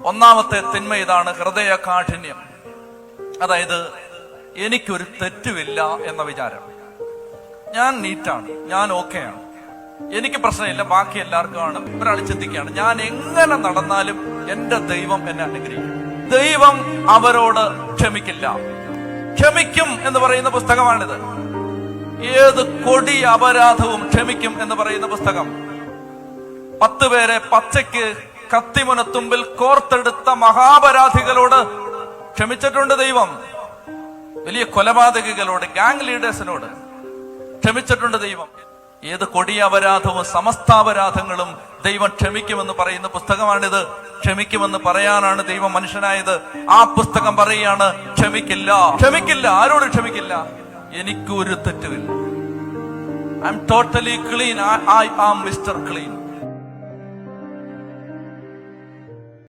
ഒന്നാമത്തെ തിന്മ ഇതാണ്, ഹൃദയ കാഠിന്യം. അതായത് എനിക്കൊരു തെറ്റുമില്ല എന്ന വിചാരം. ഞാൻ നീറ്റാണ്, ഞാൻ ഓക്കെയാണ്, എനിക്ക് പ്രശ്നമില്ല, ബാക്കി എല്ലാവർക്കും ആണ്. ഒരാൾ ചിന്തിക്കുകയാണ്, ഞാൻ എങ്ങനെ നടന്നാലും എന്റെ ദൈവം എന്നെ അനുഗ്രഹിക്കും, ദൈവം അവരോട് ക്ഷമിക്കില്ല. ക്ഷമിക്കും എന്ന് പറയുന്ന പുസ്തകമാണിത്. ഏത് കൊടിയ അപരാധവും ക്ഷമിക്കും എന്ന് പറയുന്ന പുസ്തകം. 10 പേരെ പച്ചയ്ക്ക് കത്തിമുനത്തുമ്പിൽ കോർത്തെടുത്ത മഹാപരാധികളോട് ക്ഷമിച്ചിട്ടുണ്ട് ദൈവം. വലിയ കൊലപാതകികളോട്, ഗാങ് ലീഡേഴ്സിനോട് ക്ഷമിച്ചിട്ടുണ്ട് ദൈവം. ഏത് കൊടിയ അപരാധവും സമസ്താപരാധങ്ങളും ദൈവം ക്ഷമിക്കുമെന്ന് പറയുന്ന പുസ്തകമാണിത്. ക്ഷമിക്കുമെന്ന് പറയാനാണ് ദൈവം മനുഷ്യനായത്. ആ പുസ്തകം പറയുകയാണ് ക്ഷമിക്കില്ല, ക്ഷമിക്കില്ല. ആരോട് ക്ഷമിക്കില്ല? എനിക്കൊരു തെറ്റുമില്ല. I'm totally clean, I am mister clean.